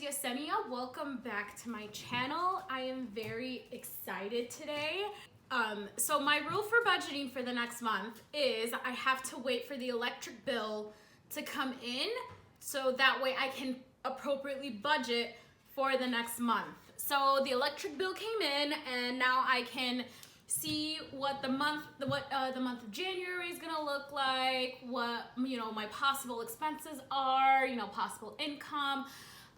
Yesenia. Welcome back to my channel. I am very excited today. So my rule for budgeting for the next month is I have to wait for the electric bill to come in so that way I can appropriately budget for the next month. So the electric bill came in and now I can see what the month of January is gonna look like, what my possible expenses are, possible income.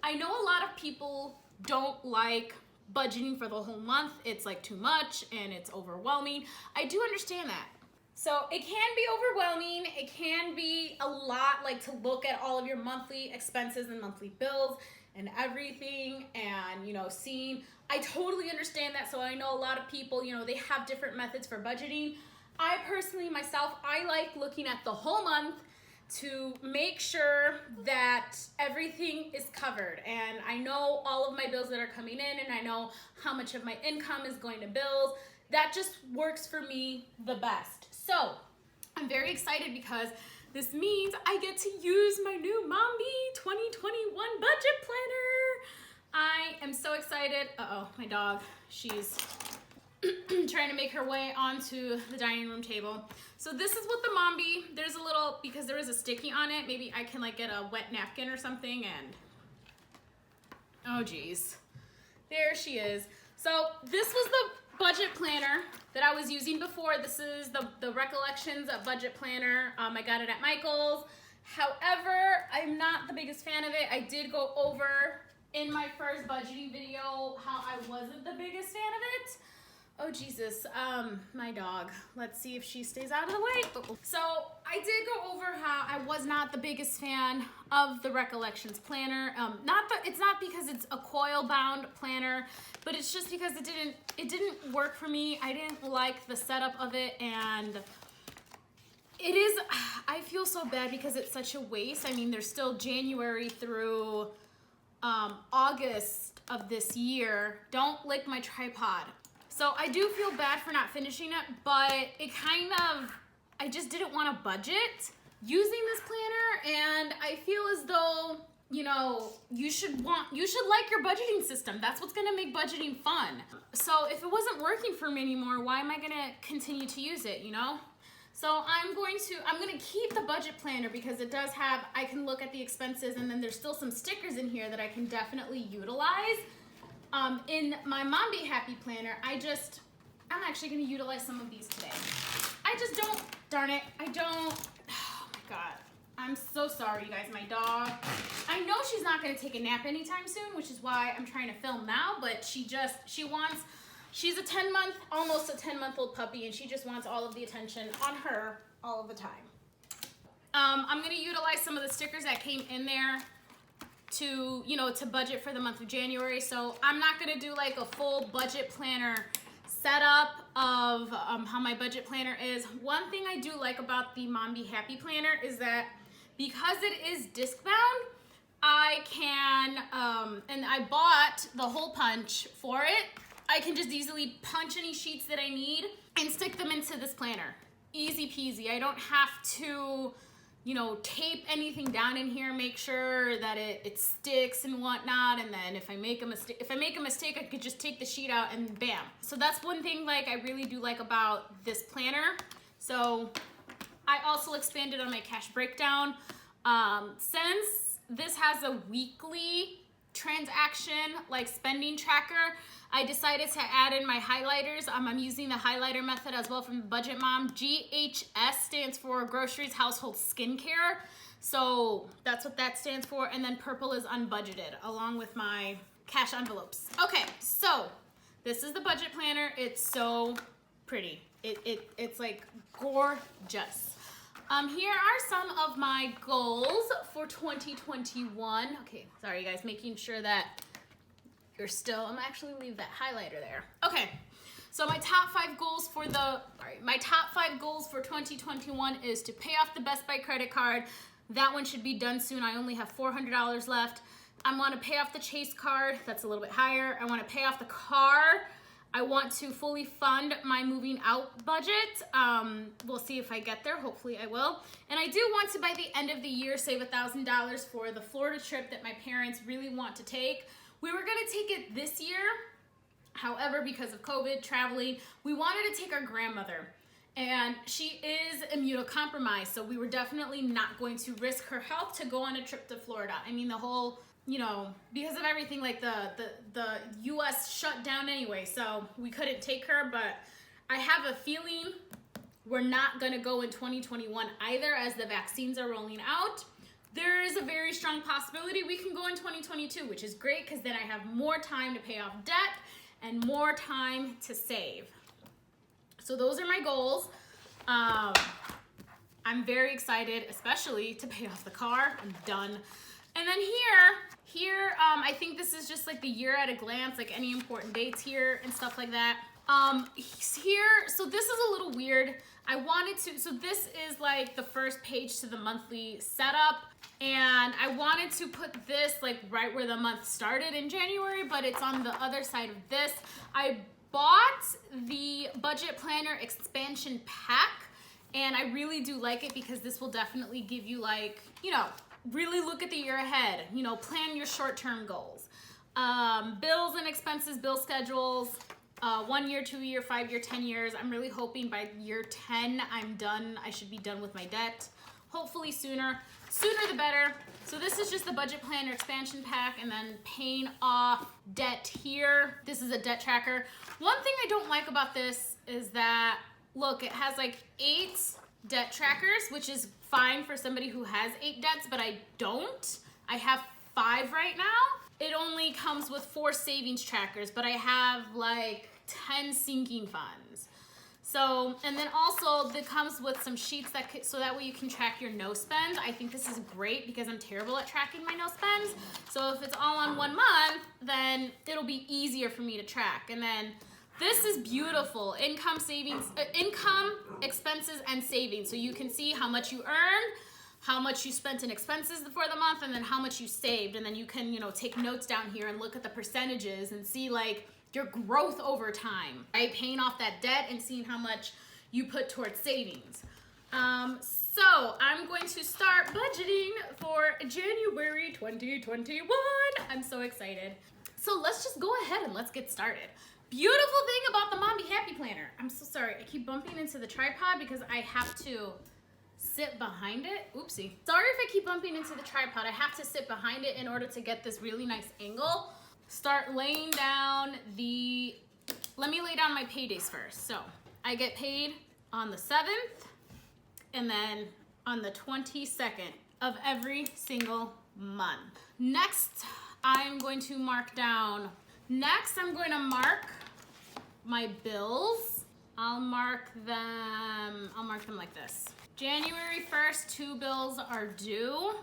I know a lot of people don't like budgeting for the whole month. It's like too much and it's overwhelming. I do understand that. So it can be overwhelming. It can be a lot, like to look at all of your monthly expenses and monthly bills and everything and seeing. I totally understand that. So I know a lot of people, they have different methods for budgeting. I personally myself, I like looking at the whole month to make sure that everything is covered. And I know all of my bills that are coming in and I know how much of my income is going to bills. That just works for me the best. So I'm very excited because this means I get to use my new Mombi 2021 budget planner. I am so excited. Uh-oh, my dog, she's trying to make her way onto the dining room table. So this is what the Mombi, there's a little, because there is a sticky on it, maybe I can like get a wet napkin or something and, oh geez, there she is. So this was the budget planner that I was using before. This is the Recollections budget planner. I got it at Michael's. However, I'm not the biggest fan of it. I did go over in my first budgeting video how I wasn't the biggest fan of it. Oh Jesus, my dog. Let's see if she stays out of the way. So I did go over how I was not the biggest fan of the Recollections planner. It's not because it's a coil bound planner, but it's just because it didn't work for me. I didn't like the setup of it, and I feel so bad because it's such a waste. I mean, there's still January through August of this year. Don't lick my tripod. So I do feel bad for not finishing it, but I just didn't want to budget using this planner, and I feel as though, you should like your budgeting system. That's what's gonna make budgeting fun. So if it wasn't working for me anymore, why am I gonna continue to use it, So I'm gonna keep the budget planner because it does have, I can look at the expenses, and then there's still some stickers in here that I can definitely utilize. In my Mombi Happy Planner, I'm actually going to utilize some of these today. Darn it, oh my God. I'm so sorry, you guys, my dog. I know she's not going to take a nap anytime soon, which is why I'm trying to film now, but she's a 10-month, almost a 10-month-old puppy, and she just wants all of the attention on her all of the time. I'm going to utilize some of the stickers that came in there to budget for the month of January. So I'm not gonna do like a full budget planner setup of how my budget planner is. One thing I do like about the Mombi Happy Planner is that because it is disc bound, I can, and I bought the hole punch for it, I can just easily punch any sheets that I need and stick them into this planner. Easy peasy. I don't have to tape anything down in here, make sure that it sticks and whatnot, and then if I make a mistake, I could just take the sheet out and bam. So that's one thing I really do like about this planner. So I also expanded on my cash breakdown. Since this has a weekly transaction spending tracker, I decided to add in my highlighters. I'm using the highlighter method as well from Budget Mom. GHS stands for Groceries, Household, Skincare. So that's what that stands for. And then purple is unbudgeted, along with my cash envelopes. Okay, so this is the budget planner. It's so pretty. It's like gorgeous. Here are some of my goals for 2021. Okay, sorry guys, making sure that I'm actually leave that highlighter there. Okay, so my top 5 goals for 2021 is to pay off the Best Buy credit card. That one should be done soon. I only have $400 left. I want to pay off the Chase card. That's a little bit higher. I want to pay off the car. I want to fully fund my moving out budget. We'll see if I get there. Hopefully I will. And I do want to, by the end of the year, save $1,000 for the Florida trip that my parents really want to take. We were going to take it this year. However, because of COVID traveling, we wanted to take our grandmother. And she is immunocompromised, so we were definitely not going to risk her health to go on a trip to Florida. I mean, the whole, you know, because of everything, like the U.S. shut down anyway, so we couldn't take her. But I have a feeling we're not going to go in 2021 either, as the vaccines are rolling out. There is a very strong possibility we can go in 2022, which is great because then I have more time to pay off debt and more time to save. So those are my goals. I'm very excited, especially to pay off the car. I'm done. And then here, I think this is just like the year at a glance, like any important dates here and stuff like that. So this is a little weird. So this is like the first page to the monthly setup. And I wanted to put this like right where the month started in January, but it's on the other side of this. I bought the budget planner expansion pack, and I really do like it because this will definitely give you, like, you know, really look at the year ahead, you know, plan your short-term goals. Bills and expenses, bill schedules, 1 year, 2 year, 5 year, 10 years. I'm really hoping by year 10 I'm done. I should be done with my debt. Hopefully sooner the better. So this is just the budget planner expansion pack, and then paying off debt here. This is a debt tracker. One thing I don't like about this is that, look, it has like 8 debt trackers, which is fine for somebody who has 8 debts, but I don't. I have 5 right now. It only comes with 4 savings trackers, but I have like 10 sinking funds. So, and then also it comes with some sheets so that way you can track your no spends. I think this is great because I'm terrible at tracking my no spends. So if it's all on 1 month, then it'll be easier for me to track. And then this is beautiful. Income, expenses, and savings. So you can see how much you earned, how much you spent in expenses for the month, and then how much you saved. And then you can, you know, take notes down here and look at the percentages and see like your growth over time, right? Paying off that debt and seeing how much you put towards savings. So I'm going to start budgeting for January 2021. I'm so excited. So let's just go ahead and let's get started. Beautiful thing about the Mom Be Happy Planner. I'm so sorry. I keep bumping into the tripod because I have to sit behind it. Oopsie. Sorry if I keep bumping into the tripod. I have to sit behind it in order to get this really nice angle. Start laying down let me lay down my paydays first. So I get paid on the 7th and then on the 22nd of every single month. Next, I'm going to mark my bills. I'll mark them like this. January 1st, 2 bills are due.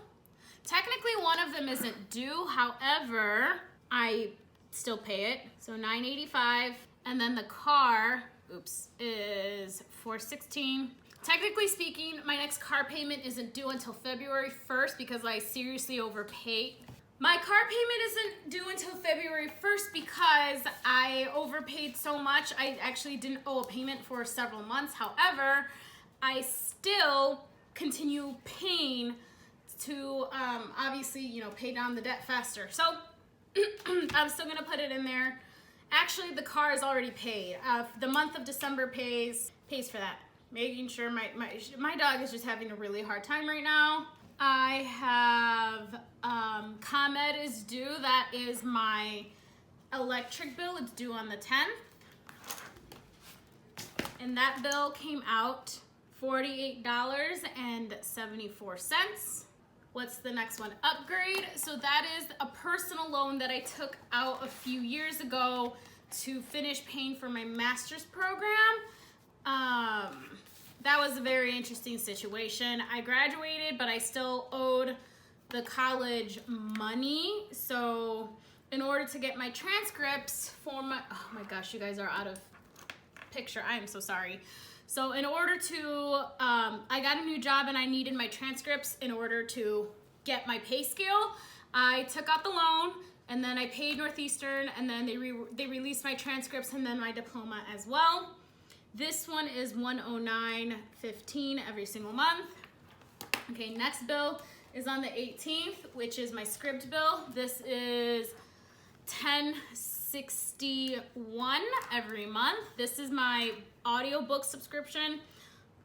Technically, one of them isn't due. However, I still pay it. So $9.85. And then the car, is $416. Technically speaking, my next car payment isn't due until February 1st because I seriously overpaid. My car payment isn't due until February 1st because I overpaid so much. I actually didn't owe a payment for several months. However, I still continue paying to obviously, you know, pay down the debt faster. So I'm still gonna put it in there. Actually, the car is already paid. The month of December pays for that. Making sure my dog is just having a really hard time right now. I have ComEd is due. That is my electric bill. It's due on the 10th. And that bill came out $48.74. What's the next one? Upgrade. So that is a personal loan that I took out a few years ago to finish paying for my master's program. That was a very interesting situation. I graduated, but I still owed the college money. So in order to get my transcripts for oh my gosh, you guys are out of picture. I am so sorry. So in order to, I got a new job and I needed my transcripts in order to get my pay scale. I took out the loan And then I paid Northeastern, and then they released my transcripts and then my diploma as well. This one is $109.15 every single month. Okay, next bill is on the 18th, which is my script bill. This is $10.61 every month. This is my audiobook subscription.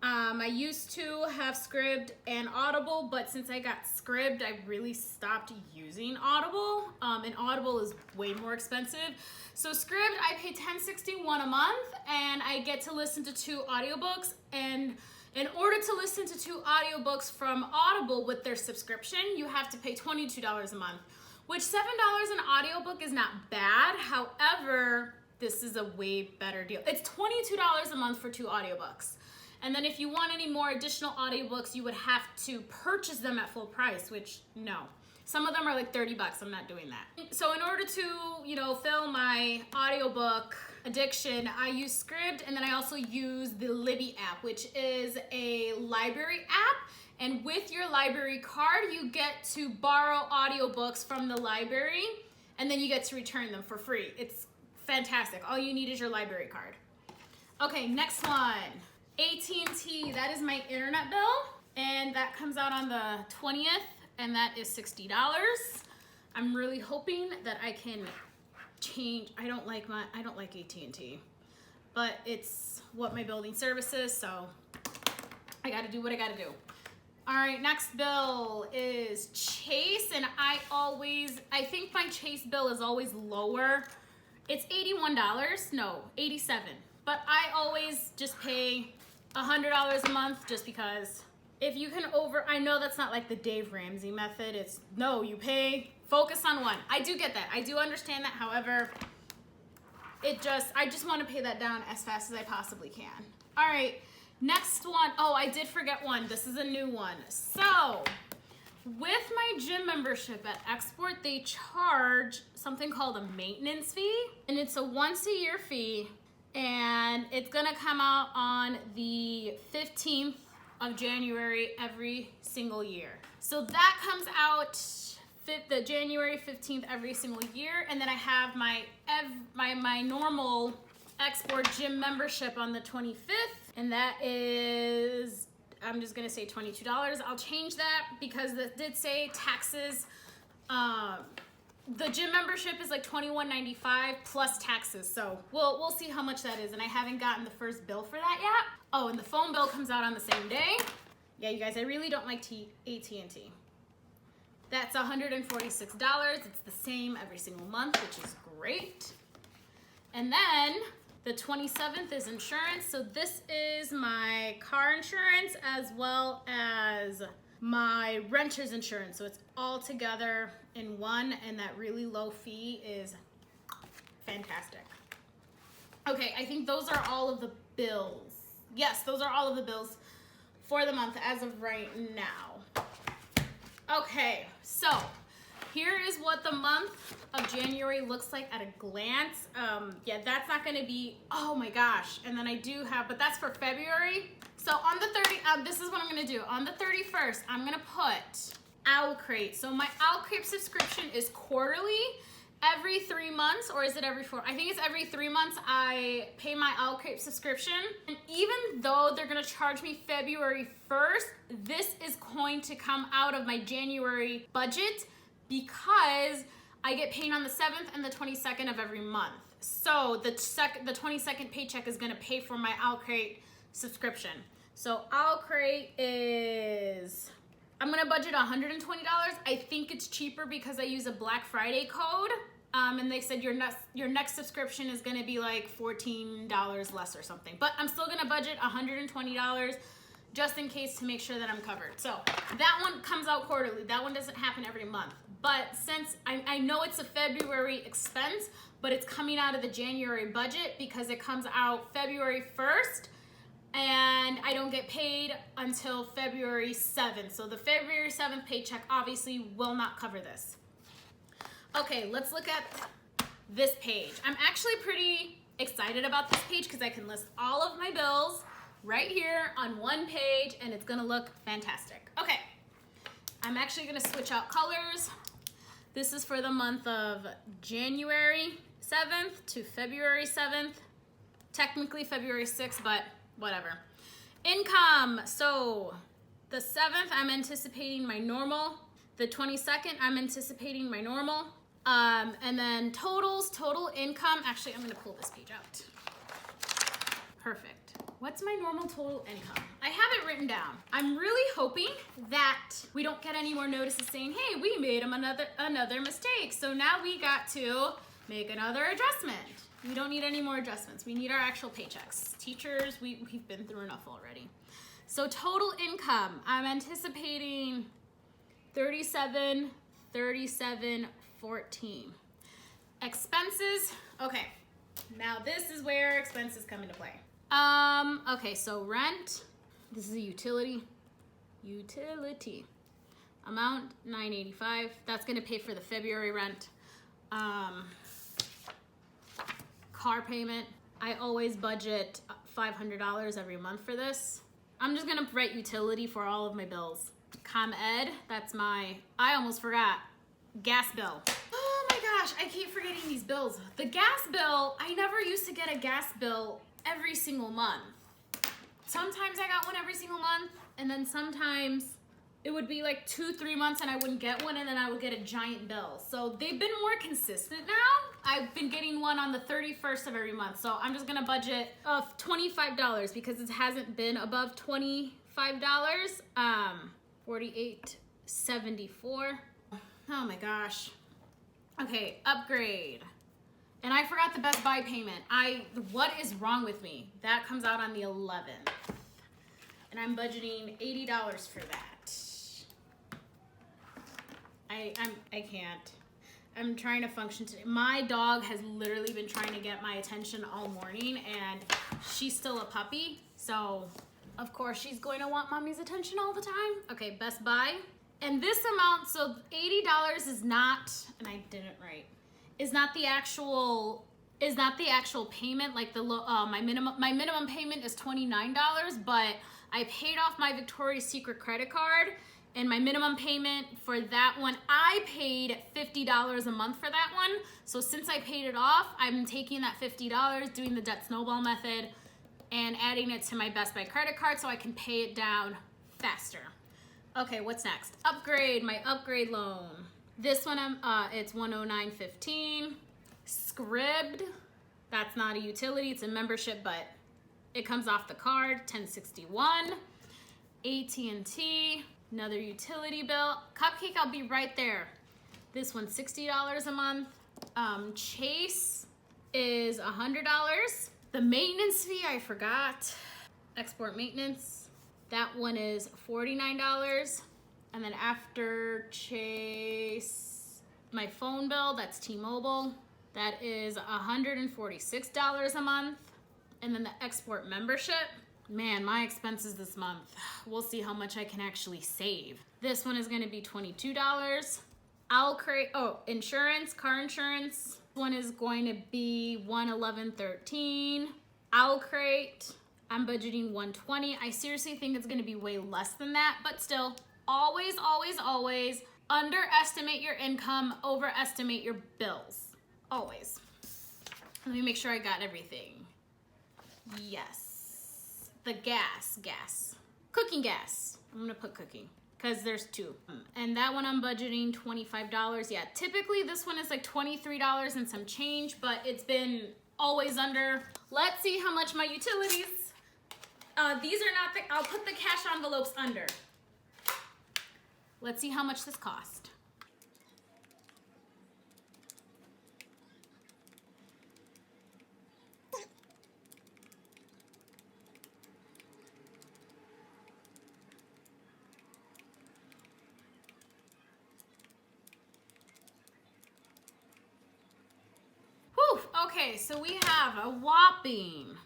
I used to have Scribd and Audible, but since I got Scribd, I really stopped using Audible, and Audible is way more expensive. So Scribd, I pay $10.61 a month, and I get to listen to 2 audiobooks, and in order to listen to 2 audiobooks from Audible with their subscription, you have to pay $22 a month, which $7 an audiobook is not bad. However, this is a way better deal. It's $22 a month for 2 audiobooks. And then if you want any more additional audiobooks, you would have to purchase them at full price, which no. Some of them are like 30 bucks. I'm not doing that. So in order to, fill my audiobook addiction, I use Scribd, and then I also use the Libby app, which is a library app. And with your library card, you get to borrow audiobooks from the library, and then you get to return them for free. It's fantastic. All you need is your library card. Okay, next one. AT&T, that is my internet bill, and that comes out on the 20th, and that is $60. I'm really hoping that I can change. I don't like AT&T, but it's what my building service is, so I gotta do what I gotta do. All right, next bill is Chase, and I think my Chase bill is always lower. It's $81, no, $87, but I always just pay $100 a month just because if you can I know that's not like the Dave Ramsey method. It's no, you pay, focus on one. I do get that. I do understand that. However, I just want to pay that down as fast as I possibly can. All right, next one. Oh, I did forget one. This is a new one. So with my gym membership at Export, they charge something called a maintenance fee, and it's a once-a-year fee. And it's gonna come out on the 15th of January every single year. So that comes out the January 15th every single year. And then I have my normal Export gym membership on the 25th. And that is, I'm just gonna say $22. I'll change that because it did say taxes. The gym membership is like $21.95 plus taxes, so we'll see how much that is, and I haven't gotten the first bill for that yet. Oh, and the phone bill comes out on the same day. Yeah, you guys, I really don't like AT&T. That's $146. It's the same every single month, which is great. And then the 27th is insurance, so this is my car insurance as well as my renter's insurance, so it's all together in one, and that really low fee is fantastic. Okay, I think those are all of the bills. Yes, those are all of the bills for the month as of right now. Okay, so here is what the month of January looks like at a glance. Yeah, that's not gonna be, oh my gosh, and then I do have, but that's for February. So on the 30th, this is what I'm gonna do. On the 31st, I'm gonna put OwlCrate. So my OwlCrate subscription is quarterly, every 3 months, or is it every 4? I think it's every 3 months I pay my OwlCrate subscription. And even though they're gonna charge me February 1st, this is going to come out of my January budget because I get paid on the 7th and the 22nd of every month. So the 22nd paycheck is gonna pay for my OwlCrate subscription. So OwlCrate is, I'm gonna budget $120. I think it's cheaper because I use a Black Friday code, and they said your next subscription is gonna be like $14 less or something. But I'm still gonna budget $120 just in case to make sure that I'm covered. So that one comes out quarterly. That one doesn't happen every month. But since I know it's a February expense, but it's coming out of the January budget because it comes out February 1st, and I don't get paid until February 7th. So the February 7th paycheck obviously will not cover this. Okay, let's look at this page. I'm actually pretty excited about this page because I can list all of my bills right here on one page, and it's gonna look fantastic. Okay, I'm actually gonna switch out colors. This is for the month of January 7th to February 7th. Technically February 6th, but whatever. Income. So the 7th, I'm anticipating my normal. The 22nd, I'm anticipating my normal. And then total income. Actually, I'm gonna pull this page out. Perfect. What's my normal total income? I have it written down. I'm really hoping that we don't get any more notices saying, hey, we made another mistake. So now we got to make another adjustment. We don't need any more adjustments. We need our actual paychecks. Teachers, we've been through enough already. So total income, I'm anticipating 37, 14. Expenses, okay. Now this is where expenses come into play. Okay, so rent, this is a utility. Amount, $9.85. That's gonna pay for the February rent. Car payment, I always budget $500 every month for this. I'm just gonna write utility for all of my bills. ComEd, that's my, I almost forgot, gas bill. Oh my gosh, I keep forgetting these bills. The gas bill, I never used to get a gas bill every single month. Sometimes I got one every single month, and then sometimes it would be like 2-3 months and I wouldn't get one, and then I would get a giant bill. So they've been more consistent now. I've been getting one on the 31st of every month. So I'm just gonna budget of $25 because it hasn't been above $25. $48.74. Oh my gosh. Okay, upgrade. And I forgot the Best Buy payment. What is wrong with me? That comes out on the 11th. And I'm budgeting $80 for that. I can't. I'm trying to function today. My dog has literally been trying to get my attention all morning, and she's still a puppy. So of course she's going to want mommy's attention all the time. Okay, Best Buy. And this amount, so $80 is not, and I didn't write, is not the actual payment. Like my minimum payment is $29, but I paid off my Victoria's Secret credit card, and my minimum payment for that one, I paid $50 a month for that one. So since I paid it off, I'm taking that $50, doing the debt snowball method, and adding it to my Best Buy credit card so I can pay it down faster. Okay, what's next? Upgrade, my upgrade loan. This one, it's $109.15. Scribd, that's not a utility, it's a membership, but it comes off the card, $10.61. AT&T, another utility bill. Cupcake, I'll be right there. This one's $60 a month. Chase is $100. The maintenance fee, I forgot. Export maintenance, that one is $49. And then after Chase, my phone bill, that's T-Mobile, that is $146 a month. And then the export membership, man, my expenses this month, we'll see how much I can actually save. This one is gonna be $22. I'll create, insurance, car insurance. One is going to be $111.13. I'll create, I'm budgeting $120. I seriously think it's gonna be way less than that, but still, always, always, always underestimate your income, overestimate your bills. Always. Let me make sure I got everything. Yes. The gas. Cooking gas. I'm gonna put cooking because there's two. And that one I'm budgeting $25. Yeah, typically this one is like $23 and some change, but it's been always under. Let's see how much my utilities. These are not I'll put the cash envelopes under. Let's see how much this cost. Whew, okay, so we have a whopping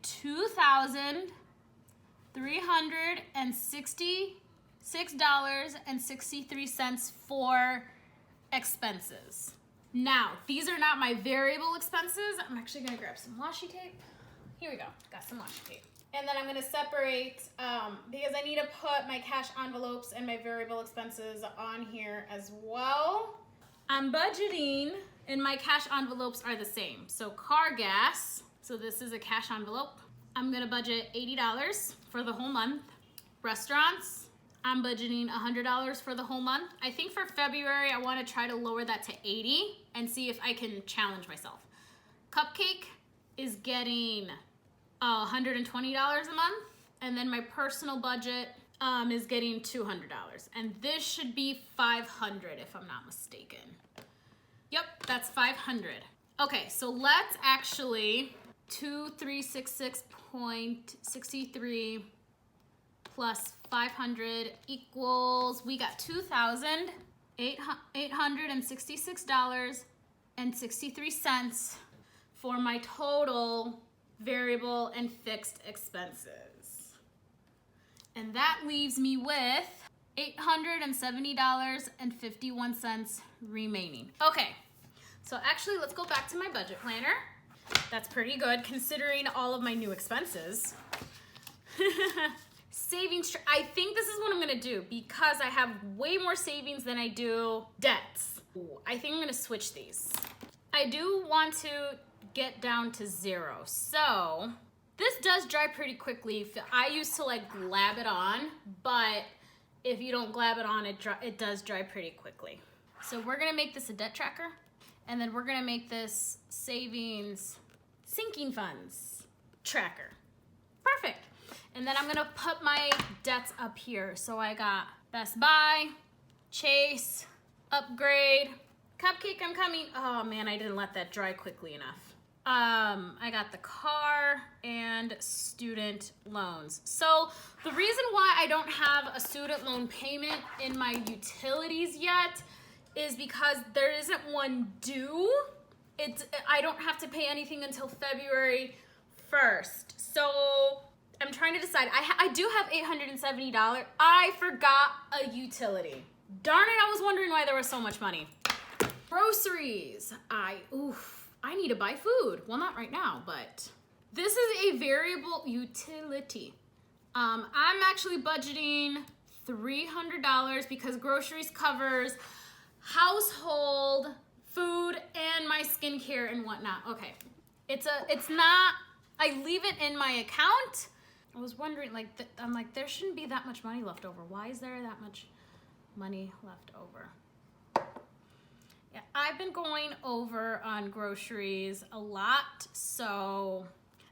$2,366.63 for expenses. Now, these are not my variable expenses. I'm actually gonna grab some washi tape. Here we go, got some washi tape. And then I'm gonna separate, because I need to put my cash envelopes and my variable expenses on here as well. I'm budgeting, and my cash envelopes are the same. So car gas, so this is a cash envelope. I'm gonna budget $80 for the whole month. Restaurants, I'm budgeting $100 for the whole month. I think for February, I wanna try to lower that to 80 and see if I can challenge myself. Cupcake is getting $120 a month, and then my personal budget is getting $200, and this should be $500 if I'm not mistaken. Yep, that's $500. Okay, so let's actually 2366.63 plus 500 equals, we got $2,866.63 for my total variable and fixed expenses. And that leaves me with $870.51 remaining. Okay, so actually let's go back to my budget planner. That's pretty good considering all of my new expenses. Savings, I think this is what I'm gonna do because I have way more savings than I do debts. I think I'm gonna switch these. I do want to get down to 0. So this does dry pretty quickly. I used to like glab it on, but if you don't glab it on, it does dry pretty quickly. So we're gonna make this a debt tracker, and then we're gonna make this savings sinking funds tracker. Perfect. And then I'm gonna put my debts up here. So I got Best Buy, Chase, Upgrade, Cupcake, I'm coming. Oh man, I didn't let that dry quickly enough. I got the car and student loans. So the reason why I don't have a student loan payment in my utilities yet is because there isn't one due. I don't have to pay anything until February 1st. So I'm trying to decide. I do have $870. I forgot a utility. Darn it, I was wondering why there was so much money. Groceries. I need to buy food. Well, not right now, but this is a variable utility. I'm actually budgeting $300 because groceries covers household, food, and my skincare and whatnot. Okay, it's not, I leave it in my account. I was wondering, I'm like, there shouldn't be that much money left over. Why is there that much money left over? Yeah, I've been going over on groceries a lot, so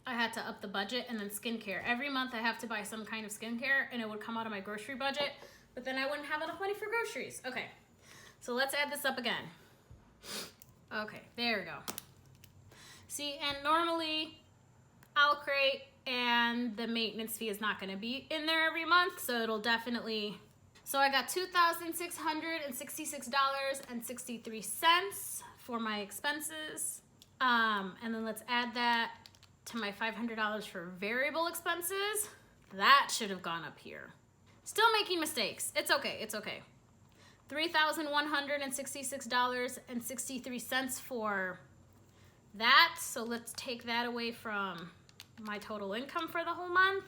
I had to up the budget. And then skincare. Every month I have to buy some kind of skincare, and it would come out of my grocery budget, but then I wouldn't have enough money for groceries. Okay, so let's add this up again. Okay, there we go. See, and normally I'll create, and the maintenance fee is not gonna be in there every month, so it'll definitely, so I got $2,666.63 for my expenses. And then let's add that to my $500 for variable expenses. That should have gone up here. Still making mistakes. It's okay, it's okay. $3,166.63 for that. So let's take that away from my total income for the whole month.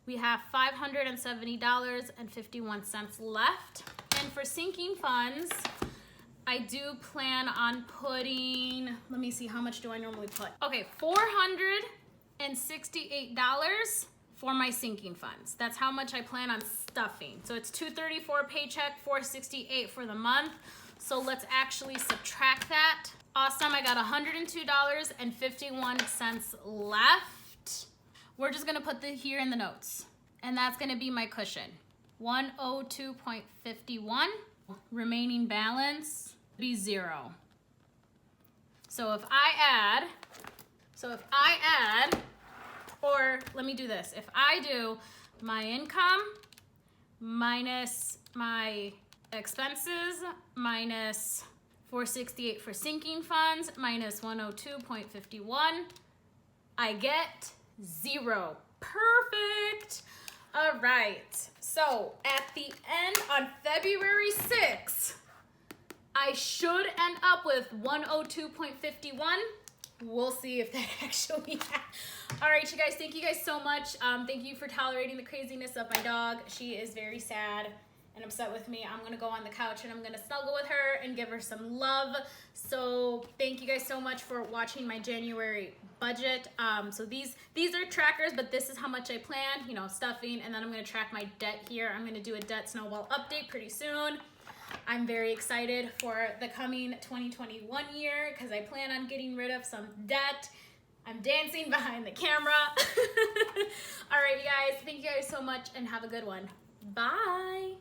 We have $570.51 left. And for sinking funds, I do plan on putting, let me see, how much do I normally put? Okay, $468 for my sinking funds. That's how much I plan on stuffing. So it's $234 paycheck, $468 for the month. So let's actually subtract that. Awesome, I got $102.51 left. We're just gonna put this here in the notes, and that's gonna be my cushion. 102.51, remaining balance be 0. So if I add, or let me do this. If I do my income minus my expenses minus 468 for sinking funds minus 102.51, I get 0. Perfect. All right. So at the end on February 6th, I should end up with 102.51. We'll see if that actually happens. All right, you guys, thank you guys so much. Thank you for tolerating the craziness of my dog. She is very sad, and upset with me, I'm gonna go on the couch and I'm gonna snuggle with her and give her some love. So thank you guys so much for watching my January budget. So these are trackers, but this is how much I planned, you know, stuffing, and then I'm gonna track my debt here. I'm gonna do a debt snowball update pretty soon. I'm very excited for the coming 2021 year because I plan on getting rid of some debt. I'm dancing behind the camera. All right, you guys, thank you guys so much and have a good one. Bye.